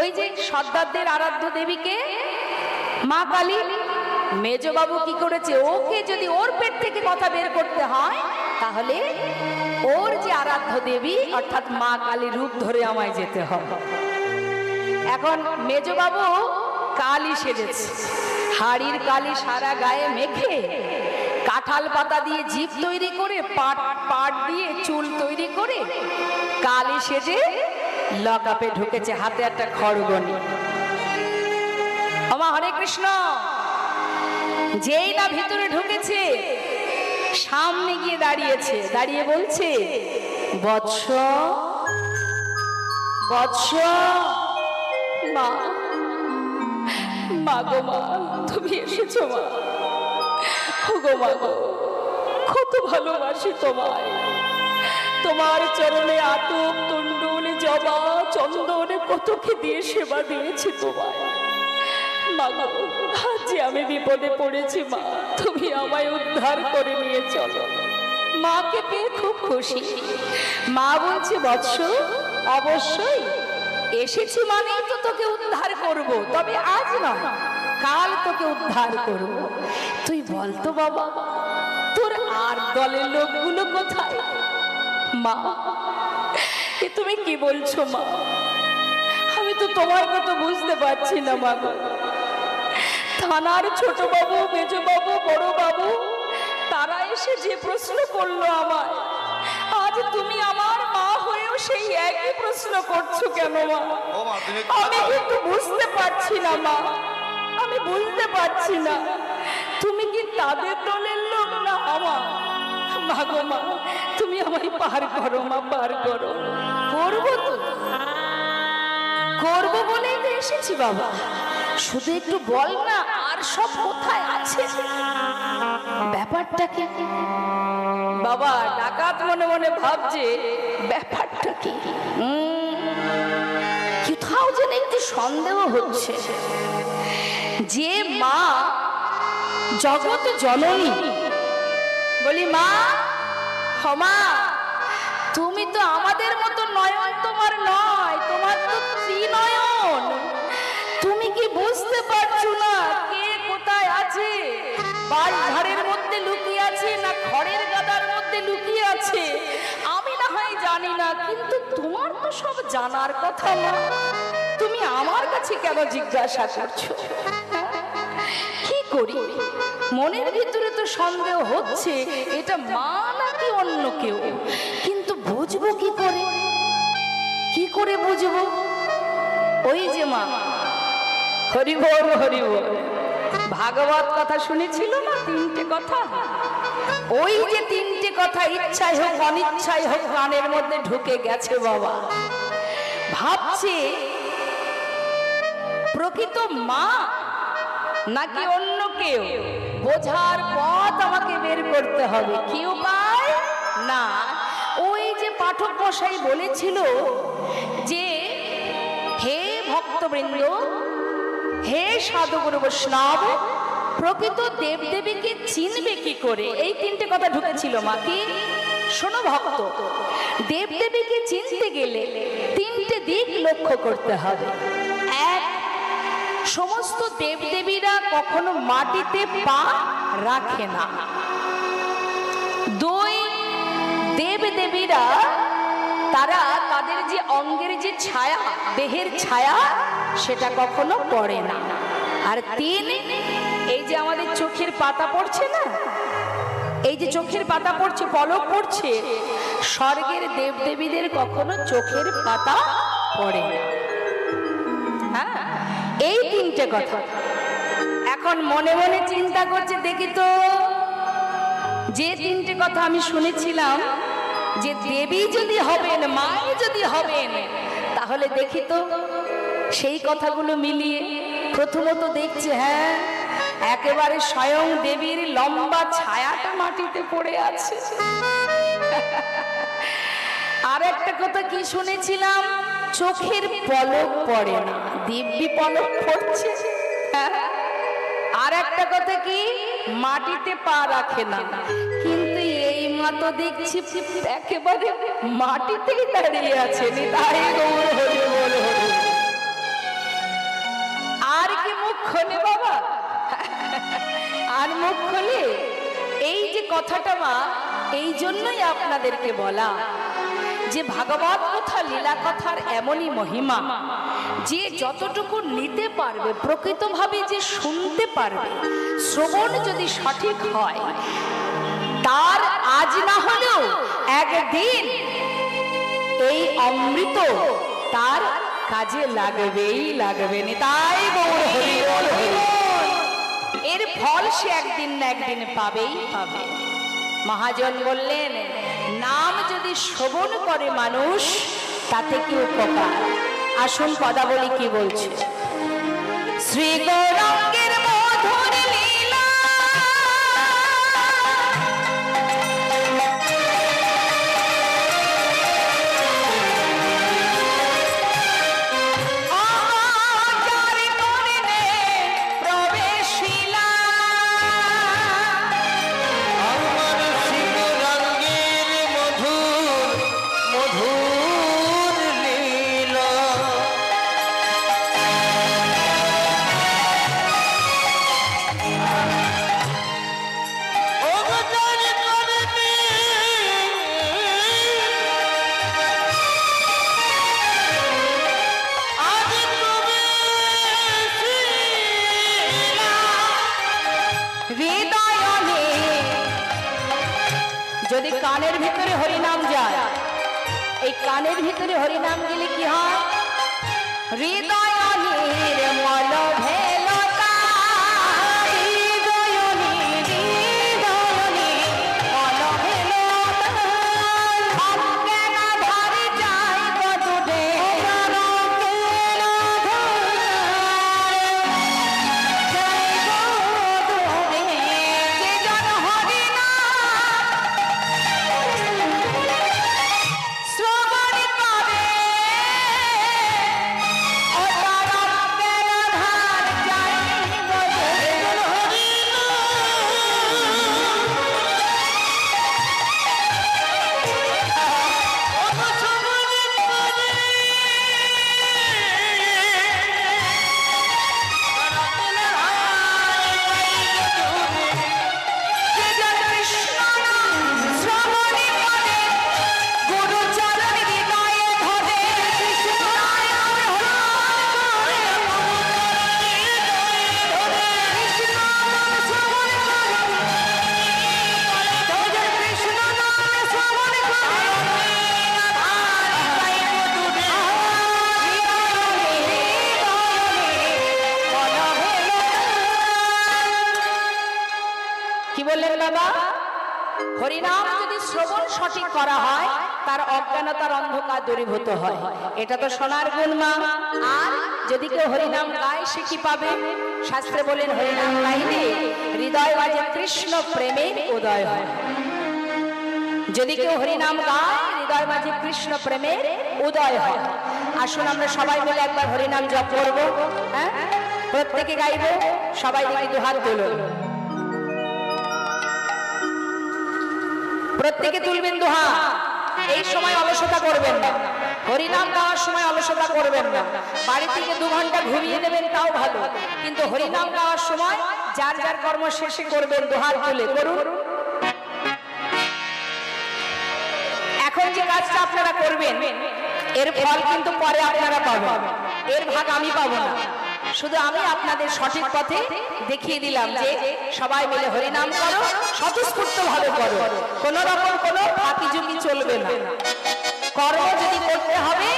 ওই যে সর্দারদের আরাধ্য দেবীকে মা কালী। মেজবাবু কি করেছে, ওকে যদি ওর পেট থেকে কথা বের করতে হয় তাহলে ওর যে আরাধ্য দেবী অর্থাৎ মা কালী রূপ ধরে আমায় যেতে হবে। এখন মেজবাবু কালী সেজেছে, হাড়ির কালি সারা গায়ে মেখে, কাঁঠাল পাতা দিয়ে জিভ তৈরি করে, পাট দিয়ে চুল তৈরি করে কালী সেজে লকআপে ঢুকেছে, হাতে একটা খড়গ নিয়ে। আমা হরে কৃষ্ণ। যেই না ভিতরে ঢুকেছে, সামনে গিয়ে দাঁড়িয়েছে, দাঁড়িয়ে বলছে, বৎস বৎস, মা মা গো মা, তুমি এসেছো মা। গো মা গো, কত ভালোবাসি তোমায়। তোমার চরণে আতপ তুণ্ডুল জবা চন্দন কত কি দিয়ে সেবা দিয়েছি তোমায়। মা গো, আজ যে আমি বিপদে পড়েছি মা, তুমি আমায় উদ্ধার করে নিয়ে চলো। মাকে পেয়ে খুব খুশি। মা বলছে, বৎস অবশ্যই এসেছি মানেই তো তোকে উদ্ধার করব, তবে আজ নয়, কাল তোকে উদ্ধার করব। তুই বলতো বাবা, তোর আর দলের লোকগুলো কোথায়? মা, এ তুমি কি বলছো মা? আমি তো তোমার কথা বুঝতে পারছি না মা গো। থানার ছোট বাবু, মেজ বাবু, বড় বাবু তারা এসে যে প্রশ্ন করলো আমায়, আজ তুমি আমার মা হয়েও সেই একই প্রশ্ন করছো কেন মা? আমি কিন্তু বুঝতে পারছি না মা, আমি বুঝতে পারছি না তুমি কি তাদের দলের লোক না আমার? মা গো মা, তুমি আমায় পার করো মা, পার করো। করবো তো, করবো বলেই তো এসেছি বাবা। শুধু একটু বল না, আর সব কোথায় আছে, ব্যাপারটা কি? বাবা ডাকাত মনে মনে ভাবছে, ব্যাপারটা কি? কোথাও যেন একটু সন্দেহ হচ্ছে যে মা জগৎ জননী। বলি মা, ক্ষমা, তুমি তো আমাদের মতো নয়ন তোমার নয়, তোমার তো ত্রিনয়ন। তুমি কি বুঝতে পারছো না কে কোথায় আছে? বাঁশঝাড়ের মধ্যে লুকিয়ে আছে না খড়ের গাদার মধ্যে লুকিয়ে আছে আমি না হয় জানি না, কিন্তু তোমার তো সব জানার কথা না। তুমি আমার কাছে কেন জিজ্ঞাসা করছো? কি করি, মনের ভিতরে তো সন্দেহ হচ্ছে এটা মা নাকি অন্য কেউ, কিন্তু বুঝবো কি করে? কি করে বুঝবো? ওই যে মা, হরি বল হরি বল, ভাগবত কথা শুনেছিল না তিনটে কথা? ওই যে তিনটে কথা ইচ্ছাই হোক অনিচ্ছাই হোক প্রাণের মধ্যে ঢুকে গেছে বাবা। ভাবছে প্রকৃত মা নাকি অন্য কেউ, বোঝার পথ আমাকে বের করতে হবে। কি উপায়? না, ওই যে পাঠক মশাই বলেছিল যে হে ভক্তবৃন্দ, হে সাধুগুরু বৈষ্ণব, প্রকৃত দেবদেবীকে চিনবে কি করে? এই তিনটে কথা ঢুকেছিল মা। কি? শোনো ভক্ত, দেবদেবীকে চিনতে গেলে তিনটে দিক লক্ষ্য করতে হবে। এক, সমস্ত দেবদেবীরা কখনো মাটিতে পা রাখে না। দুই, দেবদেবীরা তারা তাদের যে অঙ্গের যে ছায়া, দেহের ছায়া, সেটা কখনো পড়ে না। আর তিন, এই যে আমাদের চোখের পাতা পড়ছে না, এই যে চোখের পাতা পড়ছে, পলক পড়ছে, স্বর্গের দেবদেবীদের কখনো চোখের পাতা পড়ে না। হ্যাঁ, এই তিনটে কথা। এখন মনে মনে চিন্তা করছে, দেখি তো যে তিনটে কথা আমি শুনেছিলাম যে দেবী যদি হবেন, মাই যদি হবেন, তাহলে দেখি তো সেই কথাগুলো মিলিয়ে। প্রথমত দেখছে, হ্যাঁ একেবারে স্বয়ং দেবীর লম্বা ছায়াটা মাটিতে পড়ে আছে। আর একটা কথা কি শুনেছিলাম, চোখের পলক পড়ে না, দিব্যি পলক পড়ছে। আর একটা কথা কি, মাটিতে পা রাখে না। কিন্তু এই মা তো দেখছি একেবারে মাটিতেই দাঁড়িয়ে আছে। তাই গৌর হরি বল হরি। মুখ খোলে? এই যে কথাটা মা, এই জন্যই আপনাদেরকে বলা যে ভাগবত কথা, লীলা কথার এমনই মহিমা যে যতটুকু নিতে পারবে, প্রকৃতভাবে যে শুনতে পারবে, শ্রবণ যদি সঠিক হয়, তার আজ না হলেও একদিন এই অমৃত তার কাজে লাগবেই লাগবে। তাই গৌর হরি বল, এর ফল সে একদিন না একদিন পাবেই পাবে। মহাজন বললেন, নাম যদি শ্রবণ করে মানুষ, তাতে কি উপকার? আসুন পদাবলী কি বলছে। শ্রী গৌরাঙ্গের মধুর লীলা, যদি কানের ভিতরে হরিনাম যায়, এই কানের ভিতরে হরিনাম গেলে কি হয়? হৃদয় নির্মল ভেলতা, হৃদয় নির্মল ভেলতা, অজ্ঞান ধারে যায় কতদে, হরিনাম যদি শ্রবণ সঠিক করা হয়, তার অজ্ঞানতার অন্ধকার দূরীভূত হয়। এটা তো সোনার গুণ মা। আর যদি কেউ হরিনাম গায়, সে কি পাবে? শাস্ত্রে বলেন, হরিনাম গাইলে হৃদয় মাঝে কৃষ্ণ প্রেমের উদয় হয়। যদি কেউ হরিনাম গায়, হৃদয় মাঝে কৃষ্ণ প্রেমের উদয় হয়। আসুন আমরা সবাই মিলে একবার হরিনাম জপ করব। হ্যাঁ, প্রত্যেকে গাইব। সবাই দেখি দুহাত তুলুন, প্রত্যেকে তুলবেন দুহাত। এই সময় অলসতা করবেন না, হরিনাম গাওয়ার সময় অলসতা করবেন না। বাড়ি থেকে 2 ঘন্টা ঘুমিয়ে নেবেন, তাও ভালো, কিন্তু হরিনাম গাওয়ার সময় যার যার কর্ম শেষে করবেন। দুহাত তুলে করুন। এখন যে কাজটা আপনারা করবেন, এর ফল কিন্তু পরে আপনারা পাবেন, এর ভাগ আমি পাবো না। শুধু আমি আপনাদের সঠিক পথে দেখিয়ে দিলাম যে সবাই মিলে হরিনাম করো, স্বতঃস্ফূর্ত ভাবে করো, কোন রকম কোনো ফাঁকিঝুঁকি চলবে না। কর্ম যদি করতে হবে,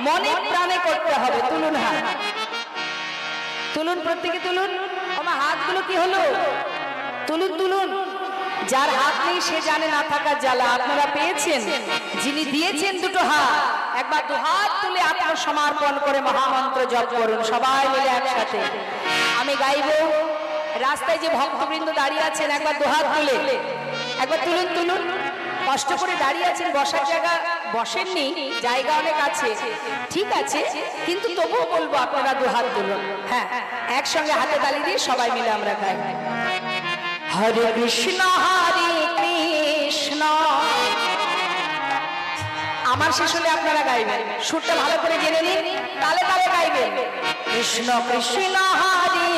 মনে প্রাণে করতে হবে। তুলুন হাত, তুলুন, প্রত্যেকে তুলুন। আমার হাতগুলো কি হলো? তুলুন তুলুন। যার হাত নেই সে জানে না থাকার জ্বালা। আপনারা পেয়েছেন, যিনি দিয়েছেন 2 হাত, একবার 2 হাত তুলে আত্মসমর্পণ করে মহামন্ত্র জপ করুন সবাই মিলে একসাথে। আমি গাইব, রাস্তায় যে ভক্তবৃন্দ দাঁড়িয়ে আছেন, একবার 2 হাত তুলে একবার তুলুন তুলুন। কষ্ট করে দাঁড়িয়ে আছেন, বসার জায়গা বসেননি, জায়গা অনেক আছে, ঠিক আছে, কিন্তু তবুও বলবো আপনারা 2 হাত তুলুন। হ্যাঁ, একসঙ্গে হাতে তালি দিয়ে সবাই মিলে আমরা গাই। হরে কৃষ্ণ হরে কৃষ্ণ। আমার শেষ হলে আপনারা গাইবেন, সুরটা ভালো করে জেনে নিন, তালে তালে গাইবেন। কৃষ্ণ কৃষ্ণ হরে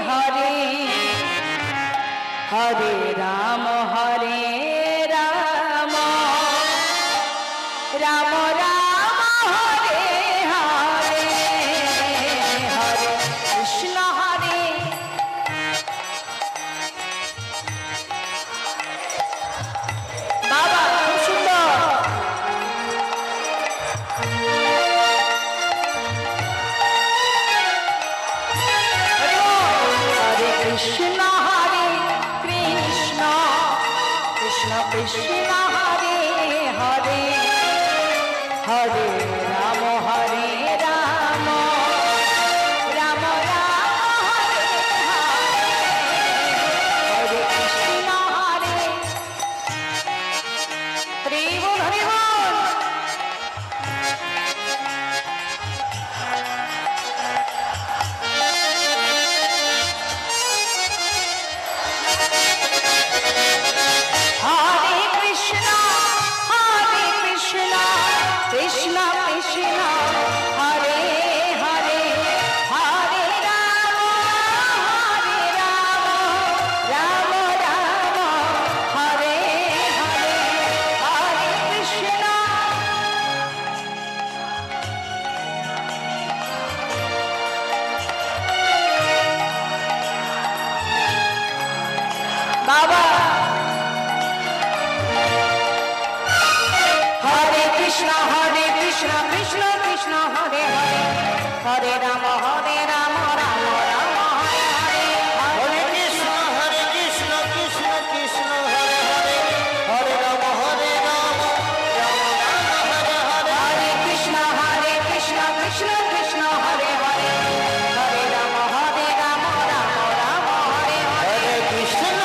হরে, হরে রাম রাম রাম হরে হরে হরে কৃষ্ণ হরে বাবা খুব সুন্দর হরে কৃষ্ণ কৃষ্ণ কৃষ্ণ কৃষ্ণ হরে হরে হরে রাম রাম রাম হরে হরে কৃষ্ণ হরে হরে বল হরে বল হরে কৃষ্ণ কৃষ্ণ কৃষ্ণ হরে হরে হরে রাম রাম রাম হরে হরে হরে কৃষ্ণ বাবা হরে কৃষ্ণ কৃষ্ণ কৃষ্ণ হরে হরে হরে রাম রাম রাম হরে হরে হরে কৃষ্ণ কৃষ্ণ কৃষ্ণ হরে হরে হরে রাম রাম রাম হরে হরে হরে কৃষ্ণ কৃষ্ণ কৃষ্ণ হরে হরে হরে রাম রাম রাম হরে হরে হরে কৃষ্ণ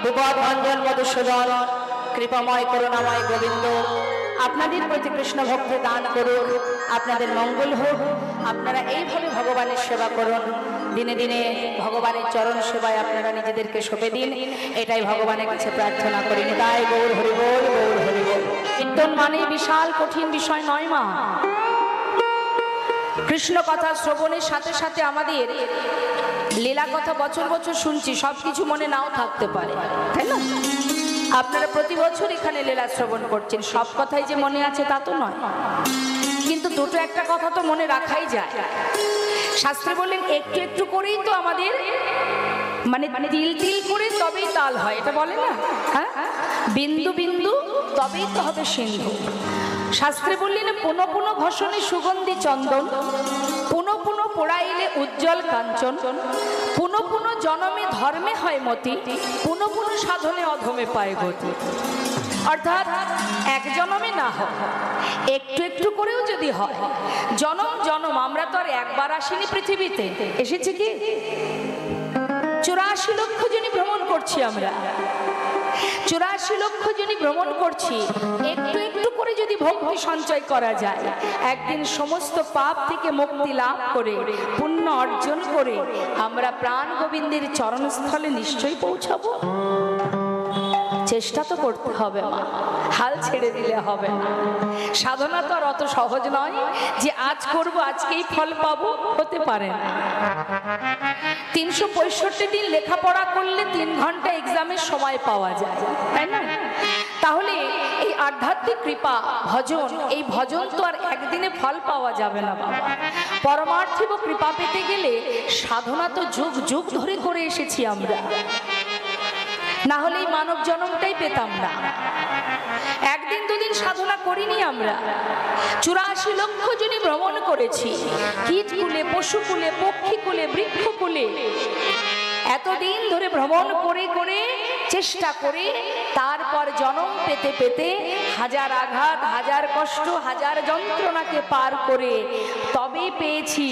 বিপদ ভঞ্জন মধুসূদন কৃপাময় করুণাময় গোবিন্দ আপনাদের প্রতি কৃষ্ণ ভক্তি দান করুন, আপনাদের মঙ্গল হোক। আপনারা এইভাবে ভগবানের সেবা করুন, দিনে দিনে ভগবানের চরণ সেবায় আপনারা নিজেদেরকে সঁপে দিন, এটাই ভগবানের কাছে প্রার্থনা করি। তাই গৌর হরি বল, গৌর হরি বল। কীর্তন মানে বিশাল কঠিন বিষয় নয় মা। কৃষ্ণ কথা শ্রবণের সাথে সাথে আমাদের লীলা কথা বছর বছর শুনছি, সবকিছু মনে নাও থাকতে পারে, তাই না? আপনারা প্রতি বছর এখানে লীলা শ্রবণ করছেন, সব কথাই যে মনে আছে তা তো নয়, কিন্তু দুটো একটা কথা তো মনে রাখাই যায়। শাস্ত্রে বললেন একটু একটু করেই তো আমাদের মানে তিল তিল করে তবেই তাল হয়, এটা বলে না? হ্যাঁ, বিন্দু বিন্দু তবেই তো হবে সিন্ধু। শাস্ত্রে বললেন পুনঃ পুনঃ ঘষণে সুগন্ধি চন্দন, পুনঃ পুনঃ পোড়াইলে উজ্জ্বল কাঞ্চন, পুনঃ পুনঃ জনমে ধর্মে হয় মতি, পুনঃ পুনঃ সাধনে অধমে পায় গতি। অর্থাৎ এক জনমে না হয়, একটু একটু করেও যদি হয়, জনম জনম। আমরা তো আর একবার আসিনি পৃথিবীতে, এসেছি কি 84 লক্ষ জনই ভ্রমণ করছি আমরা, 84 লক্ষ জনই ভ্রমণ করছি। একটু একটু করে যদি ভক্তি সঞ্চয় করা যায়, একদিন সমস্ত পাপ থেকে মুক্তি লাভ করে পুণ্য অর্জন করে আমরা প্রাণ গোবিন্দের চরণস্থলে নিশ্চয়ই পৌঁছাবো। চেষ্টা তো করতে হবে মা, হাল ছেড়ে দিলে হবে না। সাধনা তো আর অত সহজ নয় যে আজ করব আজকেই ফল পাবো, হতে পারে না। 365 দিন লেখাপড়া করলে 3 ঘন্টা এক্সামের সময় পাওয়া যায়, তাই না? তাহলে এই আধ্যাত্মিক কৃপা ভজন, এই ভজন তো আর একদিনে ফল পাওয়া যাবে না বাবা। পরমার্থিক কৃপা পেতে গেলে সাধনা তো যুগ যুগ ধরে করে এসেছি আমরা, না হলে এই মানব জন্মটাই পেতাম না। একদিন দুদিন সাধনা সাধনা করিনি আমরা? 84 লক্ষ জনই ভ্রমণ করেছি, কীটকুলে, পশুকুলে, পক্ষীকুলে, বৃক্ষকুলে, এতদিন ধরে ভ্রমণ করে করে চেষ্টা করে তারপর জন্ম পেতে পেতে হাজার আঘাত, হাজার কষ্ট, হাজার যন্ত্রণাকে পার করে তবে পেয়েছি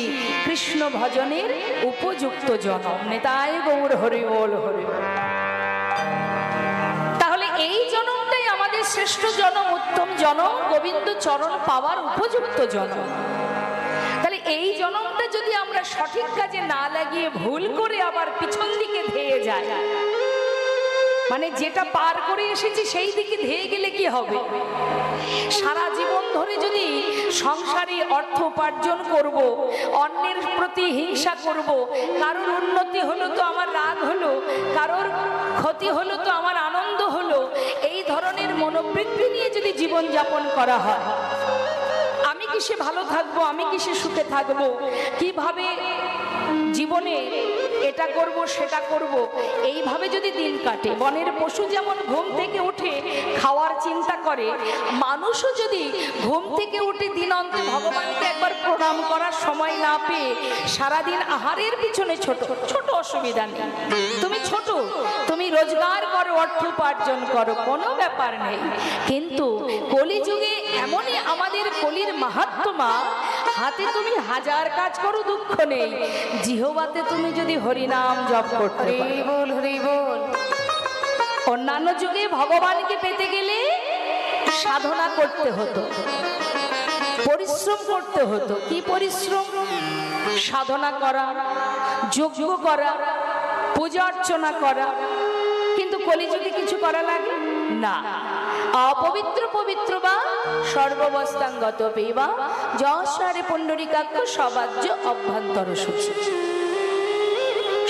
কৃষ্ণ ভজনের উপযুক্ত জন্ম। নেতাই গৌর হরি বল, হরি বল। তাহলে এই জন্মটাই আমাদের শ্রেষ্ঠ জন্ম, উত্তম জন্ম, গোবিন্দ চরণ পাওয়ার উপযুক্ত জন্ম। তাহলে এই জন্মটা যদি আমরা সঠিক কাজে না লাগিয়ে ভুল করে আবার পিছন দিকে ধেয়ে যাই, মানে যেটা পার করে এসেছি সেই দিকে ধেয়ে গেলে কি হবে? সারা জীবন ধরে যদি সংসারে অর্থ উপার্জন করব, অন্যের প্রতি হিংসা করব, কারোর উন্নতি হলো তো আমার রাগ হলো, কারোর ক্ষতি হলো তো আমার আনন্দ হলো, এই ধরনের মনোবৃত্তি নিয়ে যদি জীবন যাপন করা হয়, আমি কিসে ভালো থাকবো, আমি কিসে সুখে থাকবো, কিভাবে জীবনে এটা করব সেটা করব, এইভাবে যদি দিন কাটে, বনের পশু যেমন ঘুম থেকে উঠে খাওয়ার চিন্তা করে, মানুষও যদি ঘুম থেকে উঠে দিন অন্তে ভগবানকে একবার প্রণাম করার সময় না পেয়ে সারাদিন আহারের পিছনে ছোট ছোট, অসুবিধা নেই, তুমি ছোট, তুমি রোজগার করো, অর্থ উপার্জন করো, কোনো ব্যাপার নেই। কিন্তু কলিযুগে এমনই আমাদের কলির মাহাত্ম্য, হাতে তুমি হাজার কাজ করো দুঃখ নেই, জিহ্বাতে তুমি যদি হরিনাম জপ করতে পারো। হরি বল। অন্যান্য যুগে ভগবানকে পেতে গেলে সাধনা করতে হতো, পরিশ্রম করতে হতো। কি পরিশ্রম? সাধনা করা, যজ্ঞ করা, পূজা অর্চনা করা। কিন্তু কলিযুগে কিছু করা লাগে না। অপবিত্র পবিত্র বা সর্ববস্থাঙ্গত পেবা যশারে পুণ্ডরিকাক্ষ সবাজ্য অভ্যন্তর সূচি।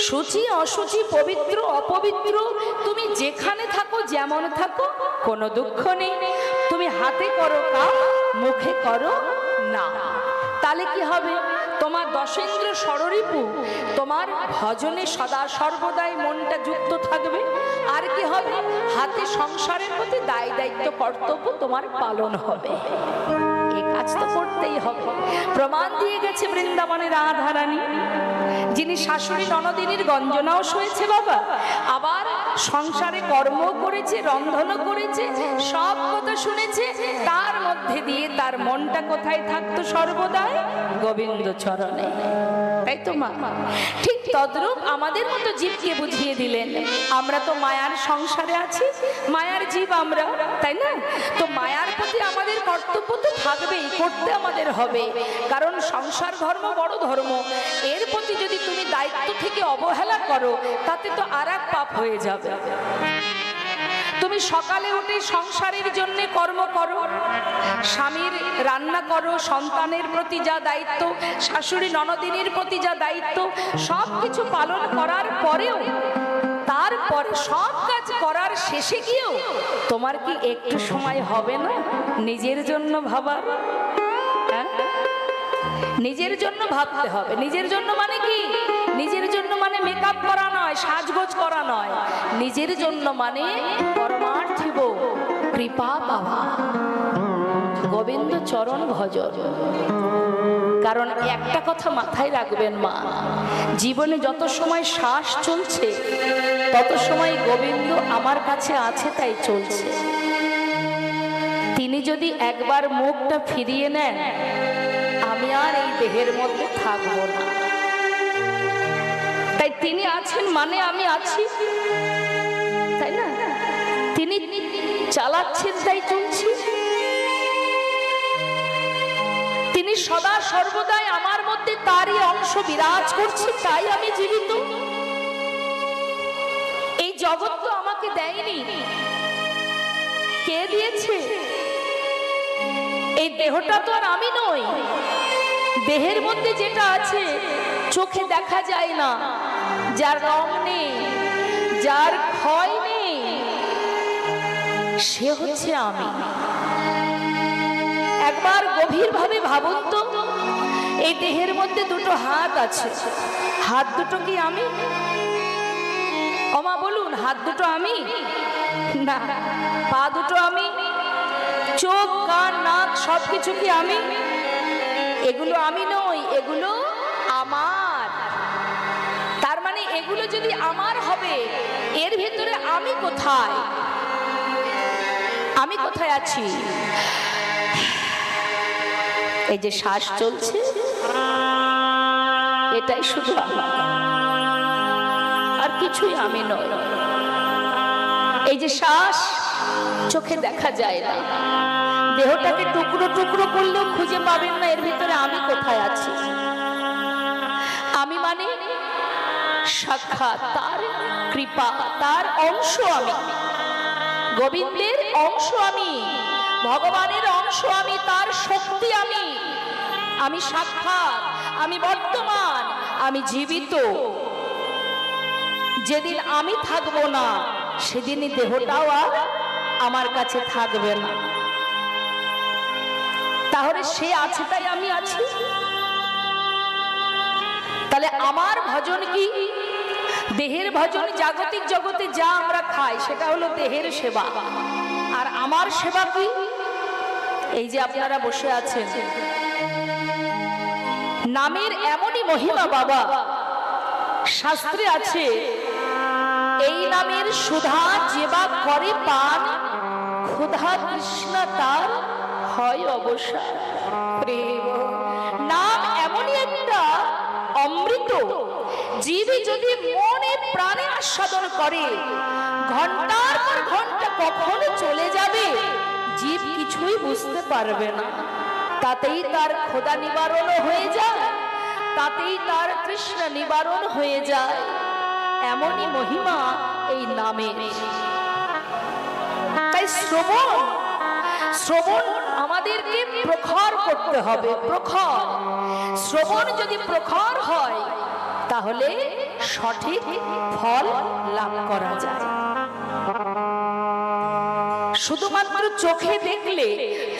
সূচি অসুচি, পবিত্র অপবিত্র, তুমি যেখানে থাকো যেমন থাকো কোনো দুঃখ নেই। তুমি হাতে করো কাজ, মুখে করো না, তাহলে কি হবে? তোমার দশেন্দ্র ষড়রিপু তোমার ভজনে সদা সর্বদাই মনটা যুক্ত থাকবে। আর কি হবে? হাতে সংসারের প্রতি দায় দায়িত্ব কর্তব্য তোমার পালন হবে। এই কাজ তো করতেই হবে। প্রমাণ দিয়ে গেছে বৃন্দাবনের রাধারানী, যিনি শাশুড়ি ননদিনীর গঞ্জনাও সয়েছে বাবা, আবার সংসারে কর্ম করেছে, রন্ধনও করেছে, সব কথা শুনেছে, তার মধ্যে দিয়ে তার মনটা কোথায় থাকতো সর্বদাই? গোবিন্দ চরণে। তাই তো মা? ঠিক তদ্রূপ আমাদের মতো জীবকে বুঝিয়ে দিলেন, আমরা তো মায়ার সংসারে আছি, মায়ার জীব আমরা, তাই না? তো মায়ার প্রতি আমাদের কর্তব্য তো থাকবেই, করতে আমাদের হবে, কারণ সংসার ধর্ম বড় ধর্ম। এর প্রতি যদি তুমি দায়িত্ব থেকে অবহেলা করো, তাতে তো আর এক পাপ হয়ে যাবে। তুমি সকালে উঠে সংসারের জন্য কর্ম করো, স্বামীর রান্না করো, সন্তানের প্রতি যা দায়িত্ব, শাশুড়ি ননদিনীর প্রতি যা দায়িত্ব, সব কিছু পালন করার পরেও, তারপরে সব কাজ করার শেষে গিয়েও তোমার কি একটু সময় হবে না নিজের জন্য ভাবার? হ্যাঁ, নিজের জন্য ভাবতে হবে। নিজের জন্য মানে কি? নিজের জন্য মানে মেকআপ করা নয়, সাজগোজ করা নয়। নিজের জন্য মানে পরমার্থিব কৃপা পাওয়া, গোবিন্দ চরণ ভজন। কারণ একটা কথা মাথায় রাখবেন মা, জীবনে যত সময় শ্বাস চলছে তত সময় গোবিন্দ আমার কাছে আছে, তাই চলছে। তিনি যদি একবার মুখটা ফিরিয়ে নেন, আমি আর এই দেহের মধ্যে থাকবো না। তাই তিনি আছেন মানে আমি আছি, তাই না? তিনি চালাচ্ছেন তাই চলছি। তিনি সদা সর্বদাই আমার মধ্যে তারই অংশ বিরাজ করছে, তাই আমি জীবিত। এই জগৎ তো আমাকে দেয়নি, কে দিয়েছে? এই দেহটা তো আর আমি নই। দেহের মধ্যে যেটা আছে চোখে দেখা যায় না, যার রং নেই, যার ক্ষয় নেই, সে হচ্ছে আমি। একবার গভীরভাবে ভাবুন তো, এই দেহের মধ্যে দুটো হাত আছে, হাত দুটো কি আমি? ওমা বলুন, হাত দুটো আমি? না। পা দুটো আমি? চোখ কান নাক সব কিছু কি আমি? এগুলো আমি নই, এগুলো আমার। তার মানে এগুলো যদি আমার হবে, এর ভিতরে আমি কোথায়? আমি কোথায় আছি? এই যে শ্বাস চলছে, এটাই শুধু আমার, আর কিছুই আমি নই। এই যে শ্বাস চোখে দেখা যায় না, দেহটাকে টুকরো টুকরো করলেও খুঁজে পাবেন না এর ভিতরে আমি কোথায় আছি। আমি মানে সাক্ষাৎ তার কৃপা, তার অংশ আমি, গোবিন্দের অংশ আমি, ভগবানের অংশ আমি, তার শক্তি আমি। আমি সাক্ষাৎ, আমি বর্তমান, আমি জীবিত। যেদিন আমি থাকবো না, সেদিনই দেহটাও আর আমার কাছে থাকবে না। তাহলে সে আছে তাই আমি আছি। তাহলে আমার ভজন কি? দেহের ভজন জাগতিক জগতে যা আমরা খাই সেটা হলো দেহের সেবা। আর আমার সেবা কি? এই যে আপনারা বসে আছেন, নামের এমনই মহিমা বাবা, শাস্ত্রে আছে এই নামের সুধা যেবা করে পান, ক্ষুধা তৃষ্ণা তার হয় অবসান। প্রেম নাম এমনই একটা অমৃত, জীবে যদি মনে প্রাণে আস্বাদন করে, ঘন্টার পর ঘন্টা কখন চলে যাবে জীব কিছুই বুঝতে পারবে না। তাতেই তার ক্ষুধা নিবারণ হয়ে যায়, তাতেই তার তৃষ্ণা নিবারণ হয়ে যায়। এমনই মহিমা এই নামের। তাই শ্রবণ আমাদেরকে প্রখর করতে হবে। প্রখর শ্রবণ যদি প্রখর হয়, তাহলে সঠিক ফল লাভ করা যায়। শুধুমাত্র চোখে দেখলে,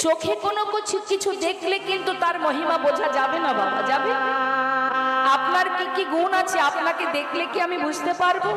চোখে কোনো কিছু দেখলে কিন্তু তার মহিমা বোঝা যাবে না বাবা, যাবে? আপনার কি কি গুণ আছে আপনাকে দেখলে কি আমি বুঝতে পারবো?